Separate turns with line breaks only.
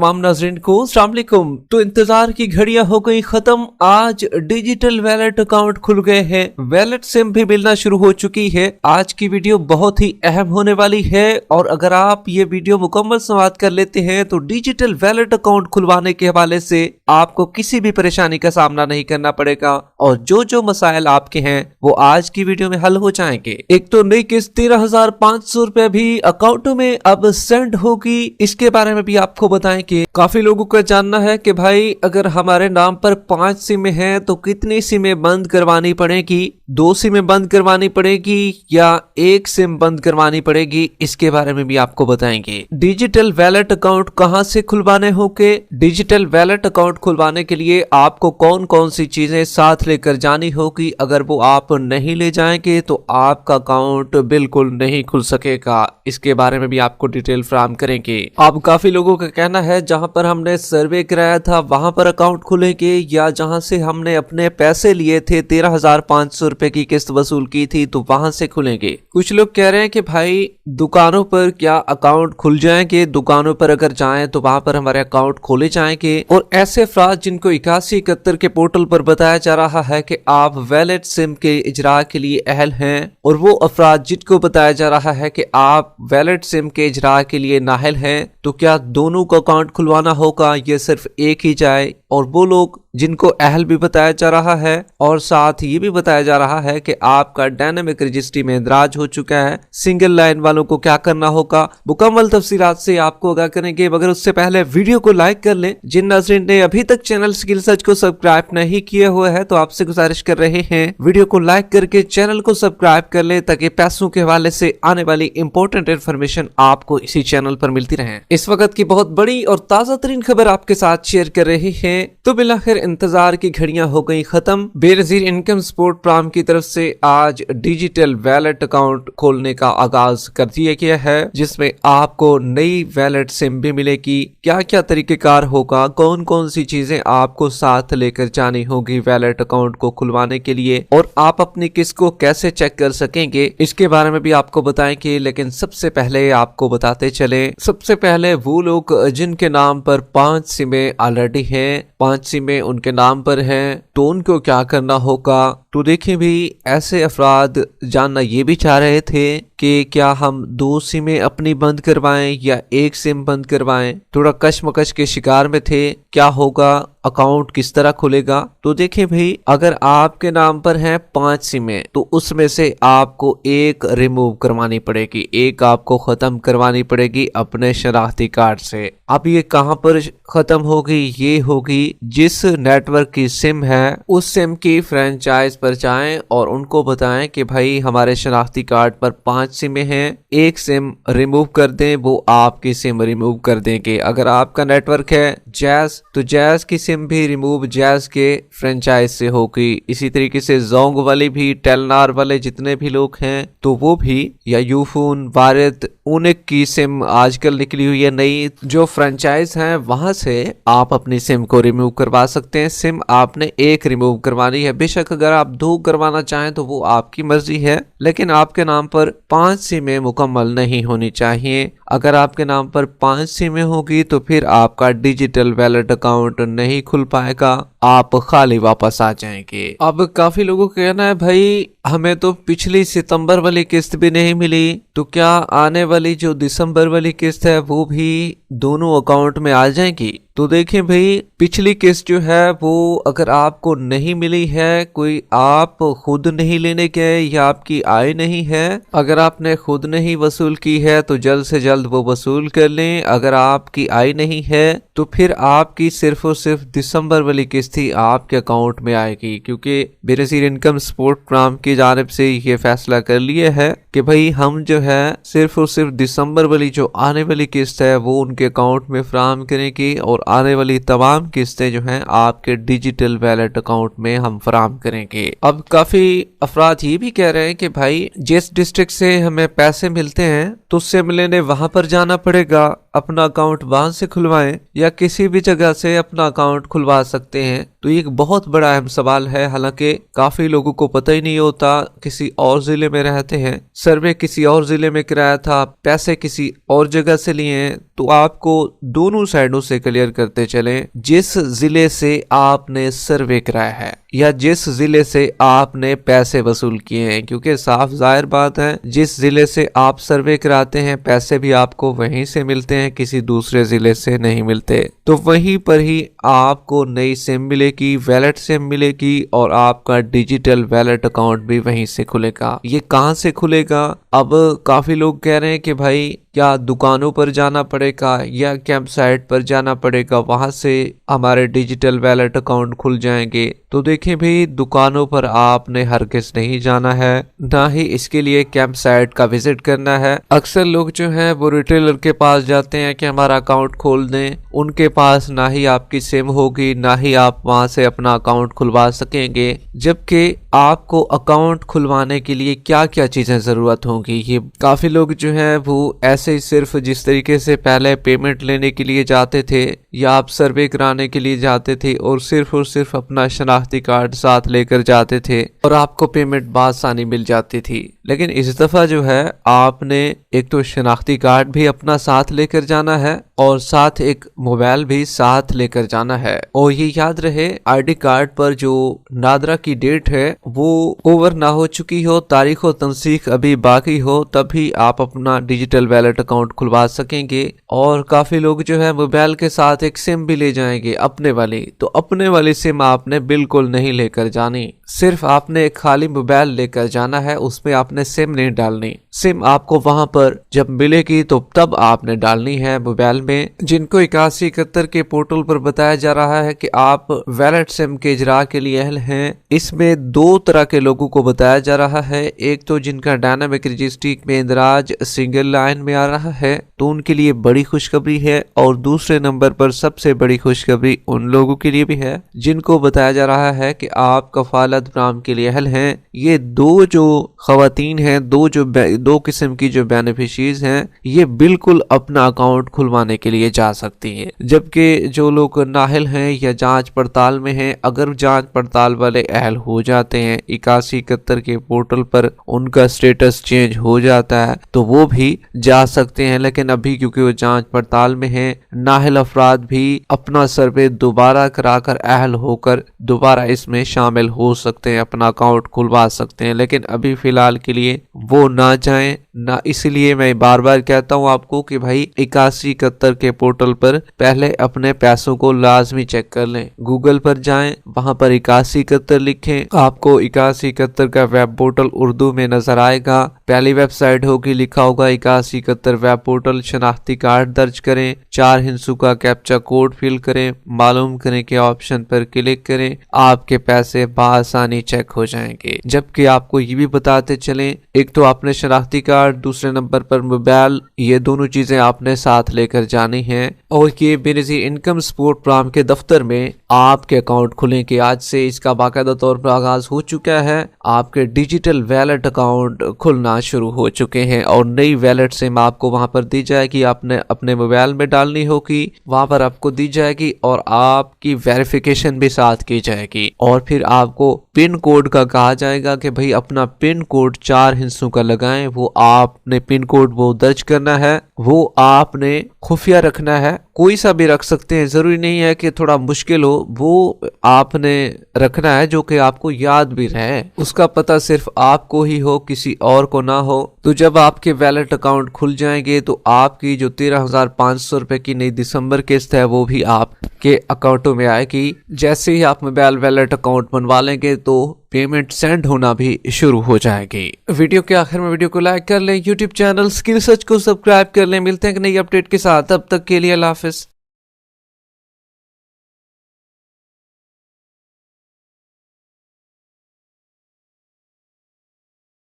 तमाम नाज़रीन को अस्सलाम वालेकुम। तो इंतजार की घड़ियां हो गई खत्म। आज डिजिटल वैलेट अकाउंट खुल गए हैं, वैलेट सिम भी मिलना शुरू हो चुकी है। आज की वीडियो बहुत ही अहम होने वाली है और अगर आप ये वीडियो मुकम्मल समाप्त कर लेते हैं तो डिजिटल वैलेट अकाउंट खुलवाने के हवाले से आपको किसी भी परेशानी का सामना नहीं करना पड़ेगा और जो मसाइल आपके हैं वो आज की वीडियो में हल हो जाएंगे। एक तो नई किस्त 13,500 रुपए भी अकाउंटों में अब सेंड होगी, इसके बारे में भी आपको बताएं कि काफी लोगों का जानना है कि भाई अगर हमारे नाम पर 5 सिमें हैं तो कितनी सिमें बंद करवानी पड़ेगी, 2 सिमें बंद करवानी पड़ेगी या 1 सिम बंद करवानी पड़ेगी, इसके बारे में भी आपको बताएंगे। डिजिटल वैलेट अकाउंट कहां से खुलवाने होंगे, डिजिटल वैलेट अकाउंट खुलवाने के लिए आपको कौन कौन सी चीजें साथ लेकर जानी होगी, अगर वो आप नहीं ले जाएंगे तो आपका अकाउंट बिल्कुल नहीं खुल सकेगा, इसके बारे में भी आपको डिटेल फराहम करेंगे। अब काफी लोगों का कहना है जहां पर हमने सर्वे कराया था वहां पर अकाउंट खुलेंगे या जहां से हमने अपने पैसे लिए थे 13,500 रुपए की किस्त वसूल की थी तो वहां से खुलेंगे। कुछ लोग कह रहे हैं कि भाई दुकानों पर क्या अकाउंट खुल जाएंगे, दुकानों पर अगर जाएं तो वहां पर हमारे अकाउंट खोले जाएंगे। और ऐसे अफराद जिनको 8171 के पोर्टल पर बताया जा रहा है कि आप वैलेट सिम के इजरा के लिए अहल हैं और वो अफराद जिनको बताया जा रहा है कि आप वैलेट सिम के इजरा के लिए नाअहल हैं, तो क्या दोनों का अकाउंट खुलवाना होगा, ये सिर्फ एक ही जाए। और वो लोग जिनको अहल भी बताया जा रहा है और साथ ये भी बताया जा रहा है कि आपका डायनामिक रजिस्ट्री में इंदराज हो चुका है, सिंगल लाइन वालों को क्या करना होगा, मुकम्मल तफसीलात से आपको आगाह करेंगे। मगर उससे पहले वीडियो को लाइक कर लें। जिन नाज़रीन ने अभी तक चैनल स्किल सर्च को सब्सक्राइब नहीं किया हुआ है तो आपसे गुजारिश कर रहे हैं वीडियो को लाइक करके चैनल को सब्सक्राइब कर ले ताकि पैसों के हवाले से आने वाली इंपॉर्टेंट इन्फॉर्मेशन आपको इसी चैनल पर मिलती रहे। इस वक्त की बहुत बड़ी और ताजा तरीन खबर आपके साथ शेयर कर रहे हैं। तो बिलाखिर इंतजार की घड़ियां हो गई खत्म। बेनजीर इनकम सपोर्ट प्रोग्राम की तरफ से आज डिजिटल वैलेट अकाउंट खोलने का आगाज कर दिया गया है, जिसमें आपको नई वैलेट सिम भी मिलेगी। क्या क्या तरीकेकार होगा, कौन कौन सी चीजें आपको साथ लेकर जानी होगी वैलेट अकाउंट को खुलवाने के लिए और आप अपनी किस्त को कैसे चेक कर सकेंगे, इसके बारे में भी आपको बताएंगे। लेकिन सबसे पहले आपको बताते चले, सबसे पहले वो लोग जिनके नाम पर 5 सिमें ऑलरेडी हैं, 5 सिमें उनके नाम पर हैं, तो उनको क्या करना होगा। तो देखिए भी ऐसे अफराद जानना ये भी चाह रहे थे कि क्या हम 2 सिमें अपनी बंद करवाएं या 1 सिम बंद करवाएं, थोड़ा कशमकश के शिकार में थे, क्या होगा, अकाउंट किस तरह खुलेगा। तो देखें भाई अगर आपके नाम पर हैं 5 सिमें तो उसमें से आपको 1 रिमूव करवानी पड़ेगी, 1 आपको खत्म करवानी पड़ेगी अपने शनाख्ती कार्ड से। अब ये कहां पर खत्म होगी, ये होगी जिस नेटवर्क की सिम है उस सिम की फ्रेंचाइज पर जाएं और उनको बताएं कि भाई हमारे शनाख्ती कार्ड पर 5 सिमें हैं, 1 सिम रिमूव कर दें, वो आपकी सिम रिमूव कर देंगे। अगर आपका नेटवर्क है जैज तो जैज की सिम भी रिमूव जैज के फ्रेंचाइज से होगी। इसी तरीके से जोंग वाले भी, टेलनार वाले जितने भी लोग हैं तो वो भी, या यूफोन, वारिद, ऊनिक की सिम आजकल निकली हुई है नई, जो फ्रेंचाइज हैं वहां से आप अपनी सिम को रिमूव करवा सकते हैं। सिम आपने 1 रिमूव करवानी है, बेशक अगर आप 2 करवाना चाहें तो वो आपकी मर्जी है, लेकिन आपके नाम पर 5 सिमें मुकम्मल नहीं होनी चाहिए। अगर आपके नाम पर 5 सिमें होगी तो फिर आपका डिजिटल वैलेट अकाउंट नहीं खुल पाएगा, आप खाली वापस आ जाएंगे। अब काफी लोगों का कहना है भाई हमें तो पिछली सितंबर वाली किस्त भी नहीं मिली, तो क्या आने वाली जो दिसंबर वाली किस्त है वो भी दोनों अकाउंट में आ जाएगी। तो देखें भाई पिछली किस्त जो है वो अगर आपको नहीं मिली है, कोई आप खुद नहीं लेने गए या आपकी आय नहीं है, अगर आपने खुद नहीं वसूल की है तो जल्द से जल्द वो वसूल कर लें। अगर आपकी आय नहीं है तो फिर आपकी सिर्फ और सिर्फ दिसंबर वाली किस्त ही आपके अकाउंट में आएगी, क्योंकि बेनजीर इनकम सपोर्ट प्रोग्राम की जानिब से ये फैसला कर लिया है कि भाई हम जो है सिर्फ और सिर्फ दिसंबर वाली जो आने वाली किस्त है वो उनके अकाउंट में फराहम करेंगे और आने वाली तमाम किस्तें जो हैं आपके डिजिटल वैलेट अकाउंट में हम फराहम करेंगे। अब काफी अफराद ये भी कह रहे हैं कि भाई जिस डिस्ट्रिक्ट से हमें पैसे मिलते हैं तो सिम लेने वहां पर जाना पड़ेगा, अपना अकाउंट वहां से खुलवाएं या किसी भी जगह से अपना अकाउंट खुलवा सकते हैं। तो ये एक बहुत बड़ा अहम सवाल है, हालांकि काफी लोगों को पता ही नहीं होता होता, किसी और जिले में रहते हैं, सर्वे किसी और जिले में कराया था, पैसे किसी और जगह से लिए हैं, तो आपको दोनों साइडों से क्लियर करते चलें। जिस जिले से आपने सर्वे कराया है या जिस जिले से आपने पैसे वसूल किए हैं, क्योंकि साफ जाहिर बात है जिस जिले से आप सर्वे कराते हैं पैसे भी आपको वहीं से मिलते हैं, किसी दूसरे जिले से नहीं मिलते। तो वहीं पर ही आपको नई सिम मिलेगी, वैलेट सिम मिलेगी और आपका डिजिटल वैलेट अकाउंट भी वहीं से खुलेगा। ये कहाँ से खुलेगा? अब काफी लोग कह रहे हैं कि भाई क्या दुकानों पर जाना पड़ेगा या कैंप साइट पर जाना पड़ेगा, वहां से हमारे डिजिटल वैलेट अकाउंट खुल जाएंगे। तो देखें भाई, दुकानों पर आपने हरगिज़ नहीं जाना है, ना ही इसके लिए कैंप साइट का विजिट करना है। अक्सर लोग जो हैं वो रिटेलर के पास जाते हैं कि हमारा अकाउंट खोल दें, उनके पास ना ही आपकी सिम होगी ना ही आप वहां से अपना अकाउंट खुलवा सकेंगे। जबकि आपको अकाउंट खुलवाने के लिए क्या क्या चीजें जरूरत होंगी, ये काफी लोग जो हैं वो ऐसे ही सिर्फ जिस तरीके से पहले पेमेंट लेने के लिए जाते थे या आप सर्वे कराने के लिए जाते थे और सिर्फ अपना शनाख्ती कार्ड साथ लेकर जाते थे और आपको पेमेंट बासानी मिल जाती थी। लेकिन इस दफा जो है आपने एक तो शनाख्ती कार्ड भी अपना साथ लेकर जाना है और साथ एक मोबाइल भी साथ लेकर जाना है। और ये याद रहे, आईडी कार्ड पर जो नादरा की डेट है वो ओवर ना हो चुकी हो, तारीख व तंसीख अभी बाकी हो, तभी आप अपना डिजिटल वैलेट अकाउंट खुलवा सकेंगे। और काफी लोग जो है मोबाइल के साथ एक सिम भी ले जाएंगे अपने वाली, तो अपने वाली सिम आपने बिल्कुल नहीं लेकर जानी, सिर्फ आपने एक खाली मोबाइल लेकर जाना है, उसमें आपने सिम नहीं डालनी। सिम आपको वहां पर जब मिलेगी तो तब आपने डालनी है मोबाइल में। जिनको 8171 के पोर्टल पर बताया जा रहा है कि आप वैलेट सिम के इजरा के लिए अहल हैं, इसमें दो तरह के लोगों को बताया जा रहा है। एक तो जिनका डायनामिक रजिस्ट्री में इंदराज सिंगल लाइन में आ रहा है तो उनके लिए बड़ी खुशखबरी है, और दूसरे नंबर पर सबसे बड़ी खुशखबरी उन लोगों के लिए भी है जिनको बताया जा रहा है कि आप कफालत फराहम के लिए अहल हैं। ये दो जो खवातीन हैं, दो किस्म की जो बेनिफिशरीज हैं, ये बिल्कुल अपना अकाउंट खुलवाने के लिए जा सकती हैं। जबकि जो लोग नाअहल हैं या जांच पड़ताल में हैं, अगर जांच पड़ताल वाले अहल हो जाते हैं, 8171 के पोर्टल पर उनका स्टेटस चेंज हो जाता है तो वो भी जा सकते हैं। लेकिन अभी क्योंकि वो जांच पड़ताल में हैं, नाअहल अफराद भी अपना सर्वे दोबारा कराकर अहल होकर दोबारा इसमें शामिल हो सकते हैं, अपना अकाउंट खुलवा सकते हैं। लेकिन अभी फिलहाल के लिए वो ना जाएं ना, इसलिए मैं बार बार कहता हूं आपको कि भाई 8171 के पोर्टल पर पहले अपने पैसों को लाजमी चेक कर लें। गूगल पर जाएं, वहां पर 8171 लिखें, आपको 8171 का वेब पोर्टल उर्दू में नजर आएगा। पहली वेबसाइट होगी, लिखा होगा 8171 वेब पोर्टल, शनाख्ती कार्ड दर्ज करें, 4 हिंसों का कैप्चा कोड फिल करें, मालूम करें के ऑप्शन पर क्लिक करें, आपके पैसे बआसानी चेक हो जाएंगे। जबकि आपको ये भी बताते चलें, एक तो आपने शनाख्ती कार्ड, दूसरे नंबर पर मोबाइल, ये दोनों चीजें आपने साथ लेकर जानी हैं। और ये बेनज़ीर इनकम सपोर्ट प्रोग्राम के दफ्तर में आपके अकाउंट खुलें कि आज से इसका बाकायदा तौर पर आगाज हो चुका है। आपके डिजिटल वैलेट अकाउंट खुलना शुरू हो चुके हैं और नई वैलेट सिम आपको वहां पर दी जाएगी, आपने अपने मोबाइल में डालनी होगी, वहां पर आपको दी जाएगी और आपकी वेरिफिकेशन भी साथ की जाएगी। और फिर आपको पिन कोड का कहा जाएगा कि भाई अपना पिन कोड 4 हिस्सों का लगाएं, वो आपने पिन कोड वो दर्ज करना है, वो आपने खुफिया रखना है, कोई सा भी रख सकते हैं, जरूरी नहीं है कि थोड़ा मुश्किल हो, वो आपने रखना है जो कि आपको याद भी रहे, उसका पता सिर्फ आपको ही हो, किसी और को ना हो। तो जब आपके वैलेट अकाउंट खुल जाएंगे तो आपकी जो 13,500 रुपए की नई दिसंबर किस्त है वो भी आपके अकाउंटों में आएगी। जैसे ही आप मोबाइल वैलेट अकाउंट बनवा लेंगे तो पेमेंट सेंड होना भी शुरू हो जाएगी। वीडियो के आखिर में वीडियो को लाइक कर लें, यूट्यूब चैनल स्किल सर्च को सब्सक्राइब कर लें। मिलते हैं एक नई अपडेट के साथ, तब तक के लिए अल्लाह हाफिज।